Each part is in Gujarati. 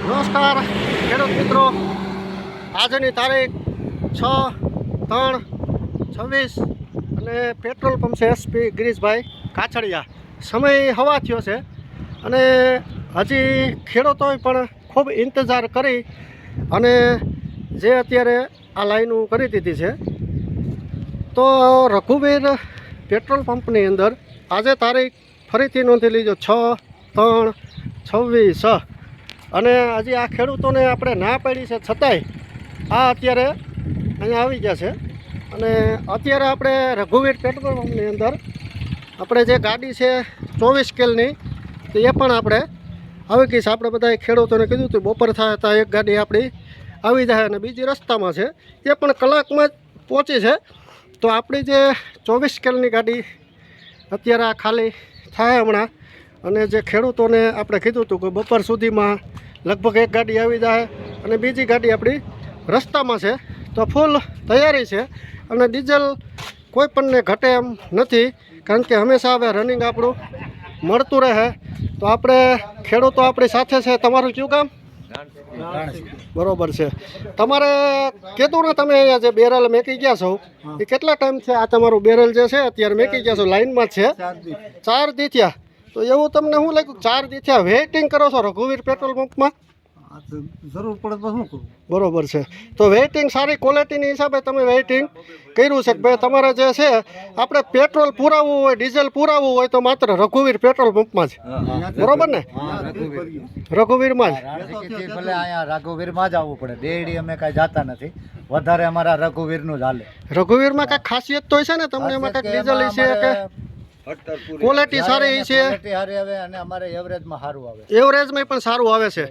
નમસ્કાર ખેડૂત મિત્રો, આજની તારીખ 6/3/26 અને પેટ્રોલ પંપ છે એસપી ગિરીશભાઈ કાછડિયા. સમય હવા થયો છે અને હજી ખેડૂતોએ પણ ખૂબ ઇંતજાર કરી અને જે અત્યારે આ લાઈનો કરી દીધી છે. તો રઘુવીર પેટ્રોલ પંપની અંદર આજે તારીખ ફરીથી નોંધી લીધો 6/3/26 અને હજી આ ખેડૂતોને આપણે ના પાડી છે છતાંય આ અત્યારે અહીંયા આવી ગયા છે. અને અત્યારે આપણે રઘુવીર પેટ્રોલ પંપની અંદર આપણે જે ગાડી છે 24 કેલની તો એ પણ આપણે આવી ગઈ છે. આપણે બધા ખેડૂતોને કીધું હતું બપોર થાય તો એક ગાડી આપણી આવી જાય અને બીજી રસ્તામાં છે એ પણ કલાકમાં જ પહોંચી છે. તો આપણી જે 24 કેલની ગાડી અત્યારે આ ખાલી થાય હમણાં અને જે ખેડૂતોને આપણે કીધું હતું કે બપોર સુધીમાં લગભગ એક ગાડી આવી જાય અને બીજી ગાડી આપણી રસ્તામાં છે. તો ફૂલ તૈયારી છે અને ડીઝલ કોઈ પણને ઘટે એમ નથી, કારણ કે હંમેશા હવે રનિંગ આપણું મળતું રહે. તો આપણે ખેડૂતો આપણી સાથે છે. તમારું કયું કામ? બરોબર છે. તમારે કીધું ને તમે અહીંયા જે બેરલ મેકી ગયા છો એ કેટલા ટાઈમ છે? આ તમારું બેરલ જે છે અત્યારે મેકી ગયા છો લાઈનમાં છે 4 દી થયા. તો એવું તમને શું લાગ્યું 4 દી થયા વેઇટિંગ કરો છો રઘુવીર પેટ્રોલ પંપમાં? જરૂર પડે તો શું કરું? બરોબર છે. તો વેઇટિંગ સારી ક્વોલિટીની હિસાબે તમે વેઇટિંગ કર્યું છે કે ભાઈ તમારે જે છે આપણે પેટ્રોલ પુરાવવું હોય, ડીઝલ પુરાવવું હોય તો માત્ર રઘુવીર પેટ્રોલ પંપમાં જ. બરોબર ને? રઘુવીરમાં જ. ભલે અહીંયા રઘુવીરમાં જ આવવું પડે. ડેડી અમે કાંઈ જાતા નથી, વધારે અમારા રઘુવીરનું જ હાલે. રઘુવીરમાં કાંઈક ખાસિયત તો છે ને તમને? એમાં કાંઈક ડીઝલ છે કે ક્વોલિટી સારી છે? અને અમારે એવરેજમાં સારું આવે. એવરેજમાં પણ સારું આવે છે.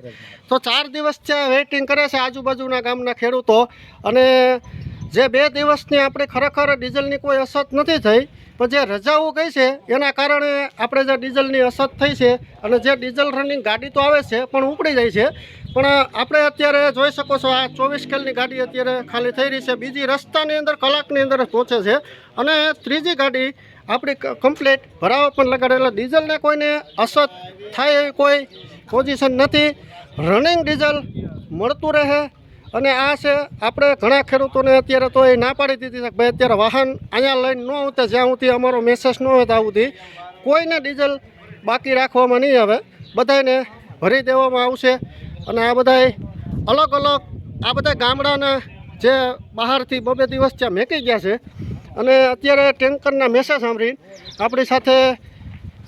તો 4 દિવસ ત્યાં વેઇટિંગ કરે છે આજુબાજુના ગામના ખેડૂતો. અને જે 2 દિવસની આપણે ખરેખર ડીઝલની કોઈ અછત નથી થઈ, પણ જે રજાઓ ગઈ છે એના કારણે આપણે જે ડીઝલની અછત થઈ છે અને જે ડીઝલ રનિંગ ગાડી તો આવે છે પણ ઉપડી જાય છે. પણ આપણે અત્યારે જોઈ શકો છો આ 24 કેલની ગાડી અત્યારે ખાલી થઈ રહી છે. બીજી રસ્તાની અંદર કલાકની અંદર જ પહોંચે છે અને ત્રીજી ગાડી આપણી કમ્પ્લીટ ભરાવા પણ લગાડેલા. ડીઝલને કોઈને અસર થાય એવી કોઈ પોઝિશન નથી. રનિંગ ડીઝલ મળતું રહે. અને આ છે આપણે ઘણા ખેડૂતોને અત્યારે તો એ ના પાડી દીધી છે કે ભાઈ અત્યારે વાહન અહીંયા લઈને ન આવતા જ્યાં સુધી અમારો મેસેજ ન હોય ત્યાં સુધી કોઈને ડીઝલ બાકી રાખવામાં નહીં આવે, બધાને ભરી દેવામાં આવશે. અને આ બધાય અલગ અલગ આ બધા ગામડાના જે બહારથી 2 દિવસ ત્યાં મેકી ગયા છે અને અત્યારે ટેન્કરના મેસેજ સાંભળીને આપણી સાથે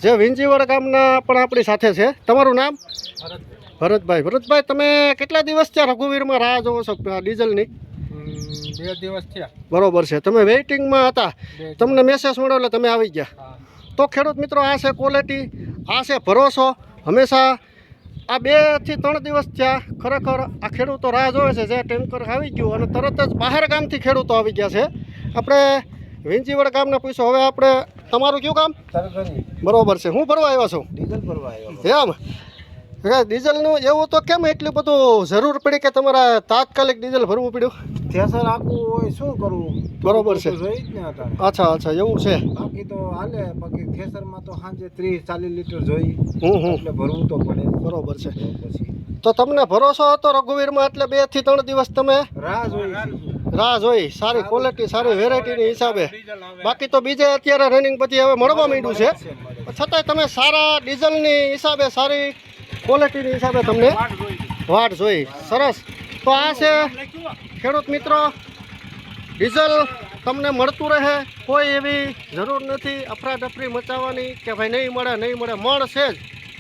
જે વિંજીવડ ગામના પણ આપણી સાથે છે. તમારું નામ? ભરતભાઈ. ભરતભાઈ, તમે કેટલા દિવસ ત્યાં રઘુવીરમાં રાહ જોવો છો ડીઝલની? 2 દિવસ થયા. બરોબર છે. તમે વેઇટિંગમાં હતા, તમને મેસેજ મળ્યો એટલે તમે આવી ગયા. તો ખેડૂત મિત્રો, આ છે ક્વોલિટી, આ છે ભરોસો. હંમેશા આ 2 થી 3 દિવસ થયા ખરેખર આ ખેડૂતો રાહ જોવે છે. જે ટેન્કર આવી ગયું અને તરત જ બહાર ગામથી ખેડૂતો આવી ગયા છે. આપણે વિંજીવડ ગામને પૂછો. હવે આપણે તમારું કયું કામ? બરોબર છે. હું ભરવા આવ્યો છું? ડીઝલ ભરવા આવ્યો. એમ? ડીઝલનું એવું તો કેમ એટલું બધું જરૂર પડી કે તમારે તાત્કાલિક ડીઝલ ભરવું પડ્યું? થેસર આખું હોય શું કરવું? બરોબર છે. જોઈ જ ને હતા. અચ્છા એવું છે. બાકી તો હાલે, બાકી થેસરમાં તો સાંજે 30-40 લીટર જોઈ એટલે ભરવું તો પડે. બરોબર છે. પછી તો તમને ભરોસો હતો રઘુવીરમાં એટલે 2 થી 3 દિવસ તમે રાહ જોઈ સારી ક્વોલિટી સારી વેરાયટીની હિસાબે. બાકી તો બીજે અત્યારે રનિંગ પછી હવે મળવા માંડ્યું છે, છતાંય તમે સારા ડીઝલની હિસાબે સારી ક્વોલિટીની હિસાબે તમને વાટ જોઈ. સરસ. તો આ છે ખેડૂત મિત્રો, ડીઝલ તમને મળતું રહે. કોઈ એવી જરૂર નથી અફરાતફરી મચાવવાની કે ભાઈ નહીં મળે. મળશે જ.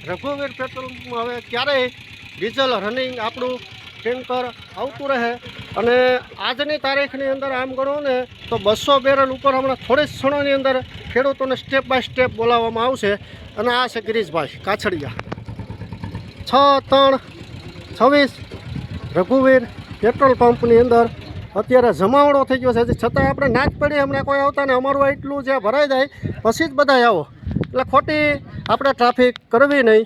રઘુવીર પેટ્રોલમાં હવે ક્યારેય ડીઝલ રનિંગ આપણું ટેન્કર આવતું રહે. અને આજની તારીખની અંદર આમ ગણો ને તો 200 બેરલ ઉપર હમણાં થોડી ક્ષણોની અંદર ખેડૂતોને સ્ટેપ બાય સ્ટેપ બોલાવવામાં આવશે. અને આ છે ગિરીશભાઈ કાછડિયા. 6/3/26 રઘુવીર પેટ્રોલ પંપની અંદર અત્યારે જમાવડો થઈ ગયો છે. છતાંય આપણે ના જ પડી હમણાં કોઈ આવતા ને અમારું એટલું જે ભરાઈ જાય પછી જ બધા આવો, એટલે ખોટી આપણે ટ્રાફિક કરવી નહીં.